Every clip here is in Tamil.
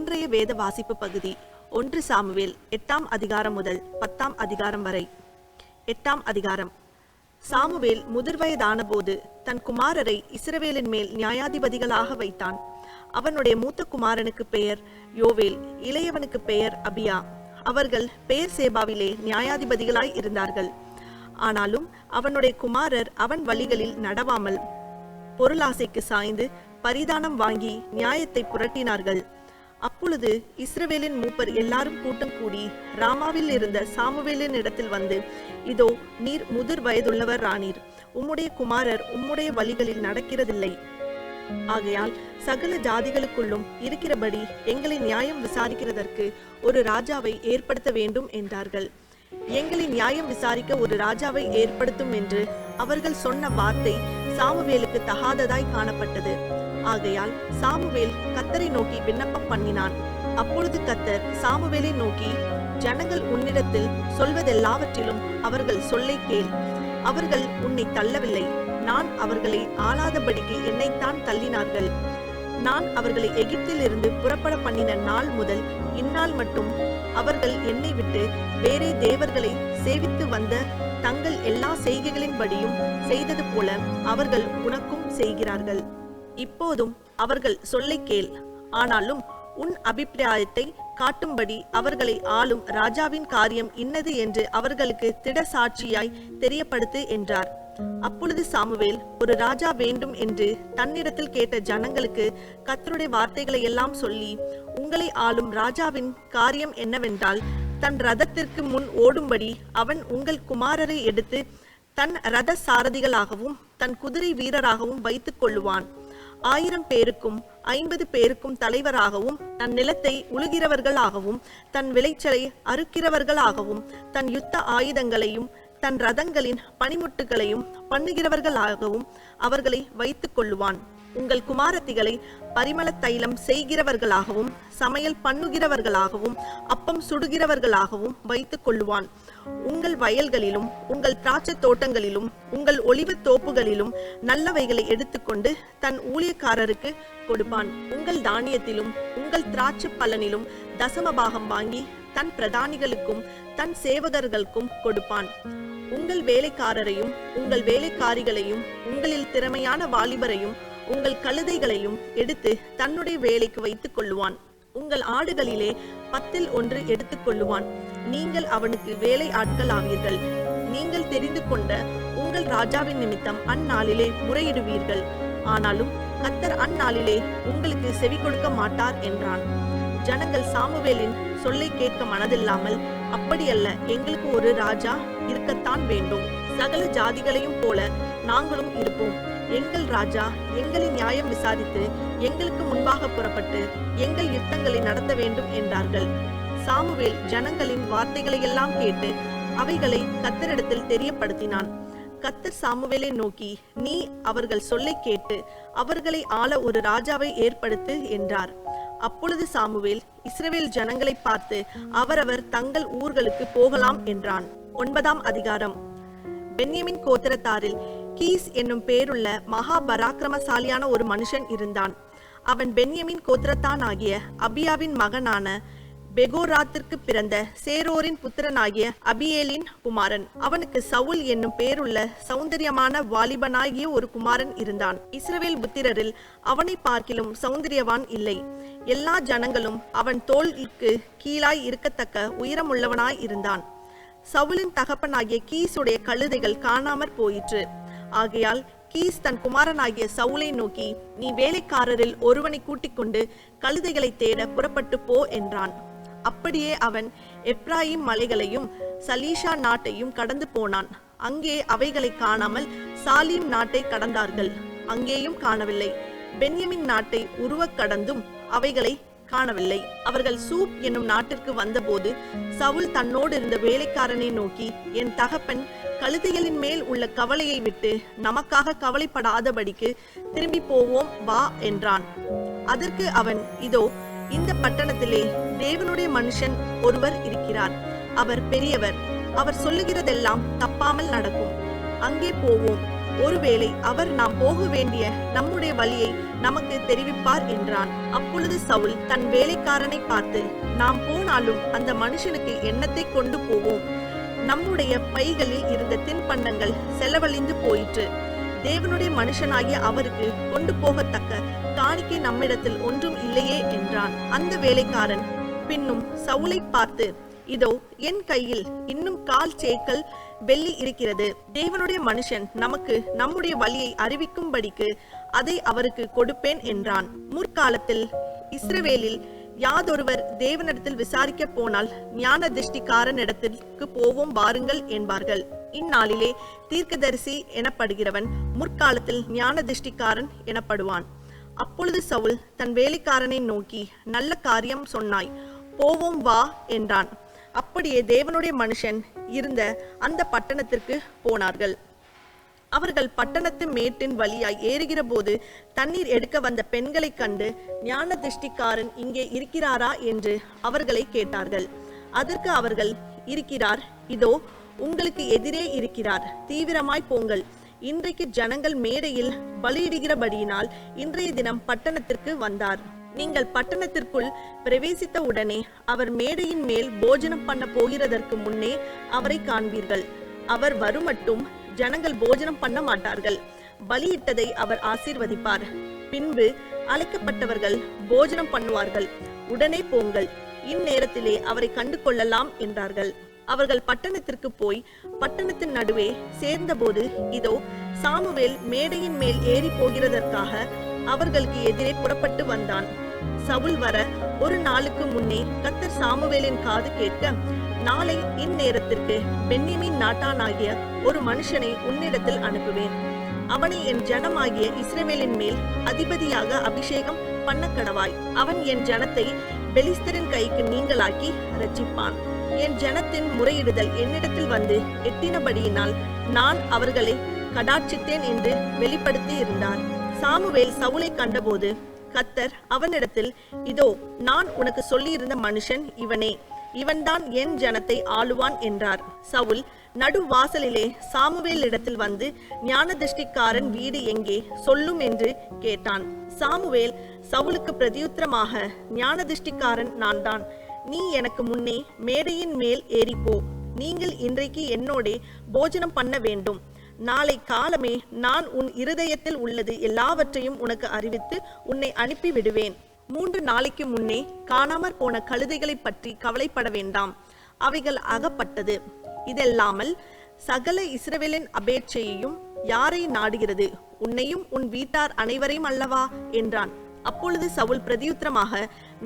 இன்றைய வேத வாசிப்பு பகுதி 1 சாமுவேல் 8ஆம் அதிகாரம் முதல் 10ஆம் அதிகாரம் வரை. 8ஆம் அதிகாரம். சாமுவேல் முதிர்வயதான போது தன் குமாரரை இஸ்ரவேலின் மேல் நியாயாதிபதிகளாக வைத்தான். அவனுடைய மூத்த குமாரனுக்கு பெயர் யோவேல், இளையவனுக்கு பெயர் அபியா. அவர்கள் பெயர் சேபாவிலே நியாயாதிபதிகளாய் இருந்தார்கள். ஆனாலும் அவனுடைய குமாரர் அவன் வழிகளில் நடவாமல் பொருளாசைக்கு சாய்ந்து பரிதானம் வாங்கி நியாயத்தை புரட்டினார்கள். அப்பொழுது இஸ்ரவேலின் மூப்பர் எல்லாரும் கூட்டம் கூடி ராமாவில் இருந்த சாமுவேலின் இடத்தில் வந்து, இதோ நீர் முதிர் வயதுள்ளவர் ஆனீர், உம்முடைய குமாரர் உம்முடைய வழிகளில் நடக்கிறதில்லை. ஆகையால் சகல ஜாதிகளுக்குள்ளும் இருக்கிறபடி எங்களை நியாயம் விசாரிக்கிறதற்கு ஒரு ராஜாவை ஏற்படுத்த வேண்டும் என்றார்கள். எங்களை நியாயம் விசாரிக்க ஒரு ராஜாவை ஏற்படுத்தும் என்று அவர்கள் சொன்ன வார்த்தை சாமுவேலுக்கு தகாததாய் காணப்பட்டது. ஆகையால் சாமுவேல் கர்த்தரை நோக்கி விண்ணப்பம் பண்ணினான். அப்பொழுது கர்த்தர் சாமுவேலை நோக்கி, ஜனங்கள் உன்னிடத்தில் சொல்வதெல்லாவற்றிலும் அவர்கள் சொல்லை கேள். அவர்கள் உன்னை தள்ளவில்லை, நான் அவர்களை ஆளாதபடிக்கு என்னைத்தான் தள்ளினார்கள். நான் அவர்களை எகிப்தில் இருந்து புறப்பட பண்ணின நாள் முதல் இந்நாள் மட்டும் அவர்கள் என்னை விட்டு வேறே தேவர்களை சேவித்து வந்த தங்கள் எல்லா செய்கைகளின்படியும் செய்தது போல அவர்கள் உனக்கும் செய்கிறார்கள். இப்போதும் அவர்கள் சொல்லை கேள். ஆனாலும் உன் அபிப்பிராயத்தை காட்டும்படி அவர்களை ஆளும் ராஜாவின் காரியம் இன்னது என்று அவர்களுக்கு திட சாட்சியாய் தெரியப்படுத்து என்றார். அப்பொழுது சாமுவேல் ஒரு ராஜா வேண்டும் என்று தன்னிடத்தில் கேட்ட ஜனங்களுக்கு கர்த்தருடைய வார்த்தைகளை எல்லாம் சொல்லி, உங்களை ஆளும் ராஜாவின் காரியம் என்னவென்றால், தன் ரதத்திற்கு முன் ஓடும்படி அவன் உங்கள் குமாரரை எடுத்து தன் ரத சாரதிகளாகவும் தன் குதிரை வீரராகவும் வைத்துக் கொள்ளுவான். 1000 பேருக்கும் 50 பேருக்கும் தலைவராகவும் தன் நிலத்தை உழுகிறவர்களாகவும் தன் விளைச்சலை அறுக்கிறவர்களாகவும் தன் யுத்த ஆயுதங்களையும் தன் ரதங்களின் பனிமுட்டுகளையும் பண்ணுகிறவர்களாகவும் அவர்களை வைத்துக் கொள்ளுவான். உங்கள் குமாரத்திகளை பரிமள தைலம் செய்கிறவர்களாகவும் சமையல் பண்ணுகிறவர்களாகவும் அப்பம் சுடுகிறவர்களாகவும் வைத்துக் கொள்ளுவான். உங்கள் வயல்களிலும் உங்கள் திராட்சை தோட்டங்களிலும் உங்கள் ஒலிவ தோப்புகளிலும் நல்லவைகளை எடுத்துக்கொண்டு தன் ஊழியக்காரருக்கு கொடுப்பான். உங்கள் தானியத்திலும் உங்கள் திராட்சை பலனிலும் தசமபாகம் வாங்கி தன் பிரதானிகளுக்கும் தன் சேவகர்களுக்கும் கொடுப்பான். உங்கள் வேலைக்காரரையும் உங்கள் வேலைக்காரிகளையும் உங்களில் திறமையான வாலிபரையும் உங்கள் கழுதைகளையும் எடுத்து தன்னுடைய வேலைக்கு வைத்துக் கொள்ளுவான். உங்கள் ஆடுகளிலே 10 1 எடுத்துக் கொள்ளுவான். நீங்கள் அவனுக்கு வேலை ஆட்கள் ஆவீர்கள். நீங்கள் தெரிந்து கொண்ட உங்கள் ராஜாவின் நிமித்தம் அந்நாளிலே முறையிடுவீர்கள். ஆனாலும் கர்த்தர் அந்நாளிலே உங்களுக்கு செவி கொடுக்க மாட்டார் என்றான். ஜனங்கள் சாமுவேலின் சொல்லை கேட்க மனதில்லாமல், அப்படியல்ல, எங்களுக்கு ஒரு ராஜா இருக்கத்தான் வேண்டும், சகல ஜாதிகளையும் போல நாங்களும் இருப்போம். எங்கள் ராஜா எங்களை நியாயம் விசாரித்து எங்களுக்கு முன்பாக புறப்பட்டு எங்கள் யுத்தங்களை நடத்த வேண்டும் என்றார்கள். சாமுவேல் ஜனங்களின் வார்த்தைகளை எல்லாம் கேட்டு அவைகளை கர்த்தரிடத்தில் தெரியப்படுத்தினான். கர்த்தர் சாமுவேலை நோக்கி, நீ அவர்கள் சொல்லை கேட்டு அவர்களை ஆள ஒரு ராஜாவை ஏற்படுத்து என்றார். அப்பொழுது சாமுவேல் இஸ்ரவேல் ஜனங்களை பார்த்து, அவரவர் தங்கள் ஊர்களுக்கு போகலாம் என்றான். 9ஆம் அதிகாரம். பென்யமின் கோத்திரத்தாரில் கீஸ் என்னும் பேருள்ள மகா பராக்கிரமசாலியான ஒரு மனுஷன் இருந்தான். அவன் பென்யமின் கோத்திரத்தான் ஆகிய அபியாவின் மகனான பெகோராத்திற்கு பிறந்த சேரோரின் புத்திரனாகிய அபியேலின் குமாரன். அவனுக்கு சவுல் என்னும் பேருள்ள சௌந்தரியமான வாலிபனாகிய ஒரு குமாரன் இருந்தான். இஸ்ரவேல் புத்திரரில் அவனை பார்க்கிலும் சௌந்தரியவான் இல்லை. எல்லா ஜனங்களும் அவன் தோளுக்கு கீழாய் இருக்கத்தக்க உயரமுள்ளவனாய் இருந்தான். சவுலின் தகப்பனாகிய கீசுடைய கழுதைகள் காணாமற் போயிற்று. ஆகையால் கீஸ் தன் குமாரனாகிய சவுலை நோக்கி, நீ வேலைக்காரரில் ஒருவனை கூட்டிக் கொண்டு கழுதைகளை தேட புறப்பட்டு போ என்றான். அப்படியே அவன் எப்ராயிம் மலைகளையும் சலீஷா நாட்டையும் கடந்து போனான். அங்கே அவைகளை காணாமல் சாலீம் நாட்டை கடந்தார்கள். அங்கேயும் காணவில்லை. பென்யமின் நாட்டை உருவக் கடந்தும் அவைகளை காணவில்லை. அவர்கள் சூப் என்னும் நாட்டிற்கு வந்தபோது சவுல் தன்னோடு இருந்த வேலைக்காரனை நோக்கி, என் தகப்பன் கழுதைகளின் மேல் உள்ள கவலையை விட்டு நமக்காக கவலைப்படாதபடிக்கு திரும்பி போவோம் வா என்றான். அதற்கு அவன், இதோ இந்த பட்டணத்திலே தேவனுடைய மனுஷன் ஒருவர் இருக்கிறார். அவர் பெரியவர். அவர் சொல்லுகிறதெல்லாம் தப்பாமல் நடக்கும். அங்கே போவோம். ஒருவேளை அவர் நாம் போக வேண்டிய நம்முடைய வழியை நமக்கு தெரிவிப்பார் என்றான். அப்பொழுது சவுல் தன் வேலைக்காரனை பார்த்து, நாம் போனாலும் அந்த மனுஷனுக்கு என்னத்தை கொண்டு போவோம்? நம்முடைய பைகளில் இருந்த தின்பண்டங்கள் செலவழிந்து போயிற்று. தேவனுடைய மனுஷனாகிய அவருக்கு கொண்டு போகத்தக்க காணிக்கை நம்மிடத்தில் ஒன்றும் இல்லையே என்றான். அந்த வேலைக்காரன் பின்னும் சவுலை பார்த்து, இதோ என் கையில் இன்னும் 1/4 சேக்கல் வெள்ளி இருக்கிறது. தேவனுடைய மனுஷன் நமக்கு நம்முடைய வழியை அறிவிக்கும்படிக்கு அதை அவருக்கு கொடுப்பேன் என்றான். முற்காலத்தில் இஸ்ரவேலில் யாதொருவர் தேவனிடத்தில் விசாரிக்க போனால் ஞான திருஷ்டிக்காரனிடத்திற்கு போவோம் வாருங்கள் என்பார்கள். இந்நாளிலே தீர்க்கதரிசி எனப்படுகிறவன் முற்காலத்தில் ஞான திருஷ்டிக்காரன் எனப்படுவான். அப்பொழுது சவுல் தன் வேலைக்காரனை நோக்கி, நல்ல காரியம் சொன்னாய், போவோம் வா என்றான். அப்படியே தேவனுடைய மனுஷன் இருந்த அந்த பட்டணத்திற்கு போனார்கள். அவர்கள் பட்டணத்து மேட்டின் வழியாய் ஏறுகிற போது தண்ணீர் எடுக்க வந்த பெண்களை கண்டு, ஞான திருஷ்டிக்காரன் இங்கே இருக்கிறாரா என்று அவர்களை கேட்டார்கள். அதற்கு அவர்கள், இருக்கிறார், இதோ உங்களுக்கு எதிரே இருக்கிறார், தீவிரமாய் போங்கள். இன்றைக்கு ஜனங்கள் மேடையில் பலியிடுகிறபடியினால் இன்றைய தினம் பட்டணத்திற்கு வந்தார். நீங்கள் பட்டணத்திற்குள் பிரவேசித்த உடனே அவர் மேடையின் மேல் போஜனம் பண்ண போகிறதற்கு முன்னே அவரை காண்பீர்கள். அவர் வருமட்டும் ஜனங்கள் போஜனம் பண்ண மாட்டார்கள். பலியிட்டதை அவர் ஆசீர்வதிப்பார். பின்பு அழைக்கப்பட்டவர்கள் போஜனம் பண்ணுவார்கள். உடனே போங்கள், இந்நேரத்திலே அவரை கண்டு கொள்ளலாம் என்றார்கள். அவர்கள் பட்டணத்திற்கு போய் பட்டணத்தின் நடுவே சேர்ந்தபோது, இதோ சாமுவேல் மேடையின் மேல் ஏறி போகிறதற்காக அவர்களுக்கு எதிரே புறப்பட்டு வந்தான். சவுல் வர ஒரு நாளுக்கு முன்னே கர்த்தர் சாமுவேலின் காது கேட்க, நாளை இந்நேரத்திற்கு பென்யமீன் நாட்டானாகிய ஒரு மனுஷனை உன்னிடத்தில் அனுப்புவேன். அவனை என் ஜனமாகிய இஸ்ரவேலின் மேல் அதிபதியாக அபிஷேகம் பண்ண கடவாய். அவன் என் ஜனத்தை பெலிஸ்தரின் கைக்கு நீங்களாக்கி ரட்சிப்பான். என் ஜனத்தின் முறையிடுதல் என்னிடத்தில் வந்து எட்டினபடியினால் நான் அவர்களை கடாட்சித்தேன் என்று வெளிப்படுத்தி இருந்தார். சாமுவேல் சவுலை கண்டபோது கர்த்தர் அவனிடத்தில், இதோ நான் உனக்கு சொல்லியிருந்த மனுஷன் இவனே, இவன்தான் என் ஜனத்தை ஆளுவான் என்றார். சவுல் நடுவாசலிலே சாமுவேல் இடத்தில் வந்து, ஞான திருஷ்டிக்காரன் வீடு எங்கே சொல்லும் என்று கேட்டான். சாமுவேல் சவுலுக்கு பிரதியுத்தரமாக, ஞான திருஷ்டிக்காரன் நான் தான். நீ எனக்கு முன்னே மேடையின் மேல் ஏறிப்போ. நீங்கள் இன்றைக்கு என்னோடே போஜனம் பண்ண வேண்டும். நாளை காலமே நான் உன் இருதயத்தில் உள்ளது எல்லாவற்றையும் உனக்கு அறிவித்து உன்னை அனுப்பி விடுவேன். 3 நாளைக்கு முன்னே காணாமற் போன கழுதைகளை பற்றி கவலைப்பட வேண்டாம், அவைகள் அகப்பட்டது. இதெல்லாமல் சகல இஸ்ரவேலின் அபேட்சையையும் யாரை நாடுகிறது? உன்னையும் உன் வீட்டார் அனைவரையும் அல்லவா என்றான். அப்பொழுது சவுல் பிரதியுத்தரமாக,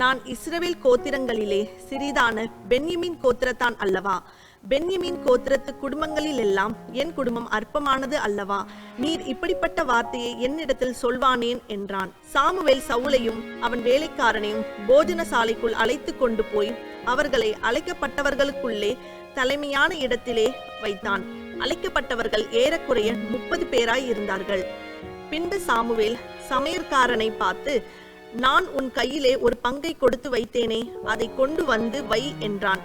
நான் இஸ்ரவேல் கோத்திரங்களிலே சிறிதான பென்யமீன் கோத்திரத்தான் அல்லவா? பென்யமீன் கோத்திரத்து குடும்பங்களில் எல்லாம் என் குடும்பம் அற்பமானது அல்லவா? நீர் இப்படிப்பட்ட வார்த்தையை என்னிடத்தில் சொல்வானேன் என்றான். சாமுவேல் சவுலையும் அவன் வேலைக்காரனையும் போஜன சாலைக்குள் அழைத்து கொண்டு போய் அவர்களை அழைக்கப்பட்டவர்களுக்குள்ளே தலைமையான இடத்திலே வைத்தான். அழைக்கப்பட்டவர்கள் ஏறக்குறைய 30 பேராய் இருந்தார்கள். பின்பு சாமுவேல் சமையற்காரனை பார்த்து, நான் உன் கையிலே ஒரு பங்கை கொடுத்து வைத்தேனே, அதை கொண்டு வந்து வை என்றான்.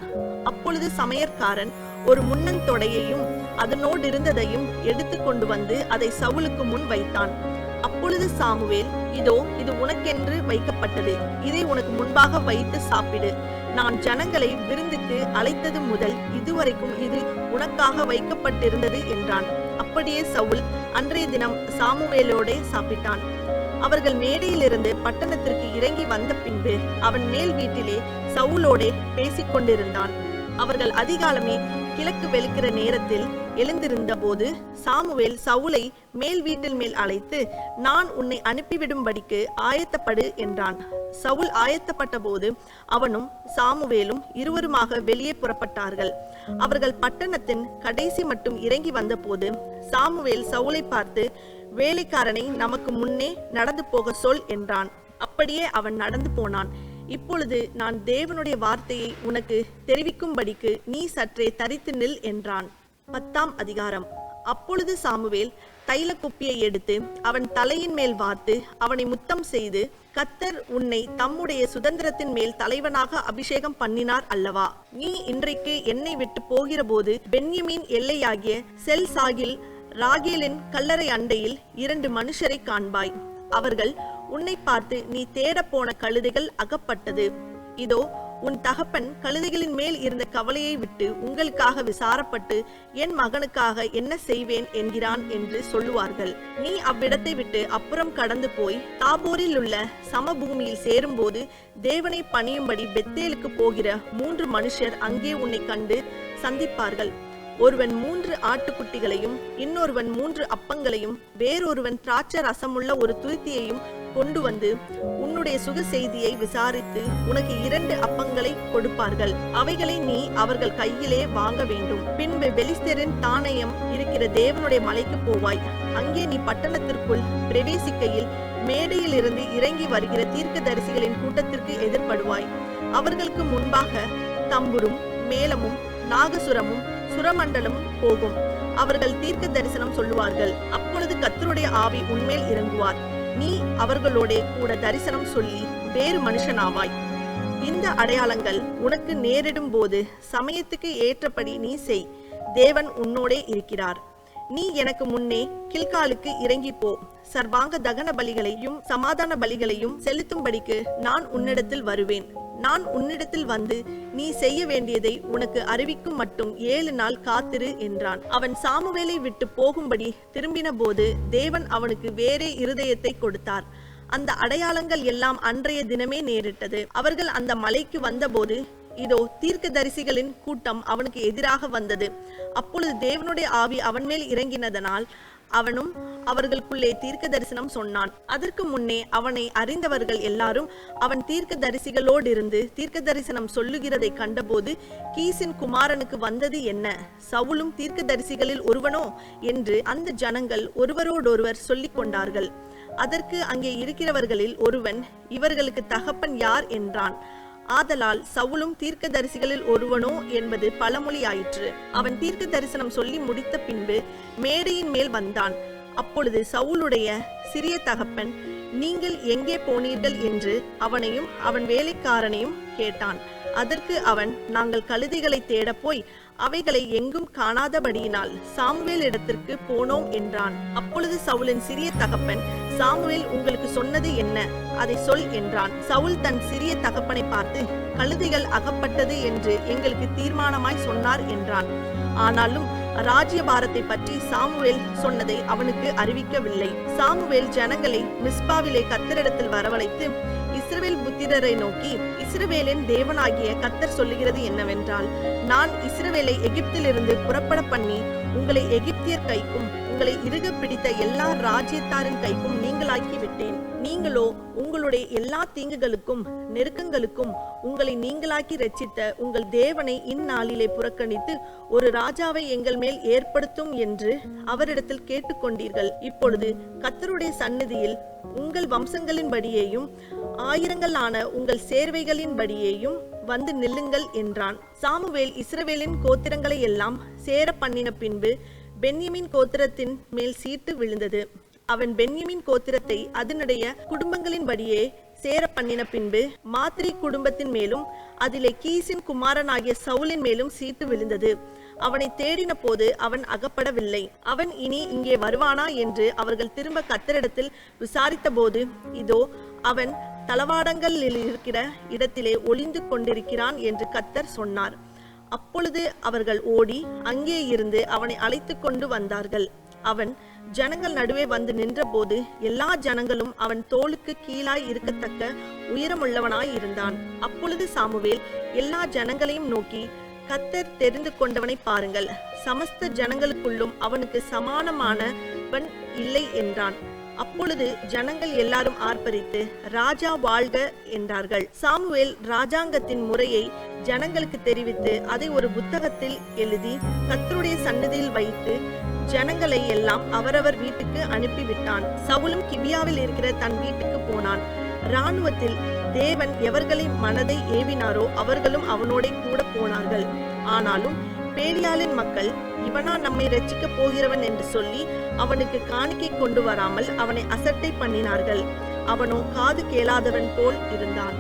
அப்பொழுது சமையற்காரன் ஒரு முன்னந்தொடையையும் அதனோடு இருந்ததையும் எடுத்து கொண்டு வந்து அதை சவுலுக்கு முன் வைத்தான். அப்பொழுது சாமுவேல், இதோ இது உனக்கென்று வைக்கப்பட்டது, இதை உனக்கு முன்பாக வைத்து சாப்பிடு. நான் ஜனங்களை விருந்துக்கு அழைத்தது முதல் இதுவரைக்கும் இது உனக்காக வைக்கப்பட்டிருந்தது என்றான். அப்படியே சவுல் அன்றைய தினம் சாமுவேலோடே சாப்பிட்டான். அவர்கள் மேடையிலிருந்து பட்டணத்திற்கு இறங்கி வந்த பின்பு அவன் மேல் வீட்டிலே சவுலோடே பேசிக் கொண்டிருந்தான். அவர்கள் அதிகாலமே கிழக்கு வெளுக்கிற நேரத்தில் எழுந்திருந்த போது சாமுவேல் சவுலை மேல் வீட்டில் மேல் அழைத்து, நான் உன்னை அனுப்பிவிடும்படிக்கு ஆயத்தப்படு என்றான். சவுல் ஆயத்தப்பட்ட போது அவனும் சாமுவேலும் இருவருமாக வெளியே புறப்பட்டார்கள். அவர்கள் பட்டணத்தின் கடைசி மட்டும் இறங்கி வந்த போது சாமுவேல் சவுலை பார்த்து, வேலைக்காரனை நமக்கு முன்னே நடந்து போக சொல் என்றான். அப்படியே அவன் நடந்து போனான். இப்பொழுது நான் தேவனுடைய வார்த்தையை உனக்கு தெரிவிக்கும்படிக்கு நீ சற்றே தரித்து நில் என்றான். 10ஆம் அதிகாரம். அப்பொழுது சாமுவேல் தைல குப்பியை எடுத்து அவன் தலையின் மேல் வார்த்து அவனை முத்தம் செய்து, கர்த்தர் உன்னை தம்முடைய சுதந்திரத்தின் மேல் தலைவனாக அபிஷேகம் பண்ணினார் அல்லவா? நீ இன்றைக்கு என்னை விட்டு போகிற போது பென்யமீன் எல்லையாகிய செல்சாகில் ராகேலின் கல்லறை அண்டையில் 2 மனுஷரை காண்பாய். அவர்கள் உன்னை பார்த்து நீ தேடப் போன கழுதைகள் அகப்பட்டது. இதோ உன் தகப்பன் கழுதைகளின் மேல் இருந்த கவலையை விட்டு உங்களுக்காக விசாரப்பட்டு என் மகனுக்காக என்ன செய்வேன் என்கிறான் என்று சொல்லுவார்கள். நீ அவ்விடத்தை விட்டு அப்புறம் கடந்து போய் தாபோரில் உள்ள சமபூமியில் சேரும்போது தேவனை பணியும்படி பெத்தேலுக்கு போகிற 3 மனுஷர் அங்கே உன்னை கண்டு சந்திப்பார்கள். ஒருவன் 3 ஆட்டுக்குட்டிகளையும் இன்னொருவன் 3 அப்பங்களையும் வேறொருவன் திராட்சை ரசமுள்ள ஒரு துருத்தியையும் கொண்டு வந்து உன்னுடைய சுக செய்தியை விசாரித்து உனக்கு 2 அப்பங்களை கொடுப்பார்கள். அவைகளை நீ அவர்கள் கையிலே வாங்க வேண்டும். பின்பு பெலிஸ்தரின் தானயம் இருக்கிற தேவனுடைய மலைக்கு போவாய். அங்கே நீ பட்டணத்திற்குள் பிரவேசிக்கையில் மேடையில் இருந்து இறங்கி வருகிற தீர்க்கதரிசிகளின் கூட்டத்திற்கு எதிர்படுவாய். அவர்களுக்கு முன்பாக தம்புரும் மேளமும் நாகசுரமும் சுரமண்டலமும் போகும். அவர்கள் தீர்க்க தரிசனம் சொல்லுவார்கள். அப்பொழுது கர்த்தருடைய ஆவி உன்மேல் இறங்குவார். நீ அவர்களோட கூட தரிசனம் சொல்லி வேறு மனுஷனாவாய். இந்த அடையாளங்கள் உனக்கு நேரிடும் போது சமயத்துக்கு ஏற்றபடி நீ செய். தேவன் உன்னோடே இருக்கிறார். நீ எனக்கு முன்னே கில்காலுக்கு இறங்கி போ. சர்வாங்க தகன பலிகளையும் சமாதான பலிகளையும் செலுத்தும்படிக்கு நான் உன்னிடத்தில் வருவேன். நான் உன்னிடத்தில் வந்து நீ செய்ய வேண்டியதை உனக்கு அறிவிக்கும் மட்டும் 7 நாள் காத்திரு என்றான். அவன் சாமுவேலை விட்டு போகும்படி திரும்பின போது தேவன் அவனுக்கு வேறே இருதயத்தை கொடுத்தார். அந்த அடையாளங்கள் எல்லாம் அன்றைய தினமே நேரிட்டது. அவர்கள் அந்த மலைக்கு வந்தபோது இதோ தீர்க்கதரிசிகளின் கூட்டம் அவனுக்கு எதிராக வந்தது. அப்பொழுது தேவனுடைய ஆவி அவன் மேல் இறங்கினதனால் அவனும் அவர்களுக்குள்ளே தீர்க்க தரிசனம் சொன்னான். அதற்கு முன்னே அவனை அறிந்தவர்கள் எல்லாரும் அவன் தீர்க்க தரிசிகளோடிருந்து தீர்க்க தரிசனம் சொல்லுகிறதை கண்டபோது கீசின் குமாரனுக்கு வந்தது என்ன? சவுலும் தீர்க்க தரிசிகளில் ஒருவனோ என்று அந்த ஜனங்கள் ஒருவரோடொருவர் சொல்லிக் கொண்டார்கள். அதற்கு அங்கே இருக்கிறவர்களில் ஒருவன், இவர்களுக்கு தகப்பன் யார் என்றான். ஆதலால் சவுலும் தீர்க்க தரிசிகளில் ஒருவனோ என்பது பழமொழி ஆயிற்று. அவன் தீர்க்க தரிசனம் சொல்லி முடித்த பின்பு மேடையின் மேல் வந்தான். அப்பொழுது சவுலுடைய சிறிய தகப்பன், நீங்கள் எங்கே போனீர்கள் என்று அவனையும் அவன் வேலைக்காரனையும் கேட்டான். அதற்கு அவன், நாங்கள் கழுதைகளை தேட போய் அவைகளை எங்கும் காணாதபடியினால் சாமுவேல் இடத்திற்கு போனோம் என்றான். அப்பொழுது சவுலின் சிறிய தகப்பன், சாமுவேல் உங்களுக்கு சொன்னது என்ன? அதை சொல் என்றான். சவுல் தன் சிறிய தகப்பனை பார்த்து, கழுதைகள் அகப்பட்டது என்று எங்களுக்கு தீர்மானமாய் சொன்னார் என்றான். ஆனாலும் ராஜ்யபாரத்தை பற்றி சாமுவேல் சொன்னதை அவனுக்கு அறிவிக்கவில்லை. சாமுவேல் ஜனங்களை மிஸ்பாவிலே கர்த்தரிடத்தில் வரவழைத்து இஸ்ரவேல் புத்திரரை நோக்கி, இஸ்ரவேலின் தேவனாகிய கர்த்தர் சொல்லுகிறது என்னவென்றால், நான் இஸ்ரவேலை எகிப்திலிருந்து புறப்பட பண்ணி உங்களை எகிப்தியர் கைக்கும் உங்களை இறுக பிடித்த எல்லா ராஜ்யத்தாரின் கைக்கும் நீங்களாக்கி விட்டேன். நீங்களோ உங்களுடைய எல்லா தீங்குகளுக்கும் நெருக்கங்களுக்கும் உங்களை நீங்களாக்கி ரட்சித்த உங்கள் தேவனை இந்நாளிலே புறக்கணித்து ஒரு ராஜாவை எங்கள் மேல் ஏற்படுத்தும் என்று அவரிடத்தில் கேட்டுக்கொண்டீர்கள். இப்பொழுது கர்த்தருடைய சந்நிதியில் உங்கள் வம்சங்களின்படியேயும் ஆயிரங்களான உங்கள் சேர்வைகளின்படியேயும் வந்து நில்லுங்கள் என்றான். சாமுவேல் இஸ்ரவேலின் கோத்திரங்களை எல்லாம் சேர பண்ணின பின்பு பென்யமீன் கோத்திரத்தின் மேல் சீட்டு விழுந்தது. அவன் பென்யமீன் கோத்திரத்தை அதனுடைய குடும்பங்களின்படியே சேர பண்ணின பின்பு மாத்ரி குடும்பத்தின் மேலும் அதிலே கீசின் குமாரனாகிய சவுலின் மேலும் சீட்டு விழுந்தது. அவனை தேடின போது அவன் அகப்படவில்லை. அவன் இனி இங்கே வருவானா என்று அவர்கள் திரும்ப கர்த்தரிடத்தில் விசாரித்த போது, இதோ அவன் தளவாடங்களில் இருக்கிற இடத்திலே ஒளிந்து கொண்டிருக்கிறான் என்று கர்த்தர் சொன்னார். அப்பொழுது அவர்கள் ஓடி அங்கே இருந்து அவனை அழைத்து கொண்டு வந்தார்கள். அவன் ஜனங்கள் நடுவே வந்து நின்றபோது எல்லா ஜனங்களும் அவன் தோளுக்கு கீழாய் இருக்கத்தக்க உயரமுள்ளவனாய் இருந்தான். அப்பொழுது சாமுவேல் எல்லா ஜனங்களையும் நோக்கி, கர்த்தர் தெரிந்து கொண்டவனை பாருங்கள், சமஸ்த ஜனங்களுக்குள்ளும் அவனுக்கு சமானமானவன் இல்லை என்றான். அப்பொழுது ஜனங்கள் எல்லாரும் ஆர்ப்பரித்து, ராஜா வாழ்க என்றார்கள். சாமுவேல் ராஜாங்கத்தின் முறையை ஜனங்களுக்கு தெரிவித்து அதை ஒரு புத்தகத்தில் எழுதி கர்த்தருடைய சந்நிதியில் வைத்து ஜனங்களை எல்லாம் அவரவர் வீட்டுக்கு அனுப்பிவிட்டான். சவுலும் கிபியாவில் இருக்கிற தன் வீட்டுக்கு போனான். இராணுவத்தில் தேவன் எவர்களின் மனதை ஏவினாரோ அவர்களும் அவனோட கூட போனார்கள். ஆனாலும் பேலியாளின் மக்கள், இவனா நம்மை ரட்சிக்க போகிறவன் என்று சொல்லி அவனுக்கு காணிக்கை கொண்டு வராமல் அவனை அசட்டை பண்ணினார்கள். அவனோ காது கேளாதவன் போல் இருந்தான்.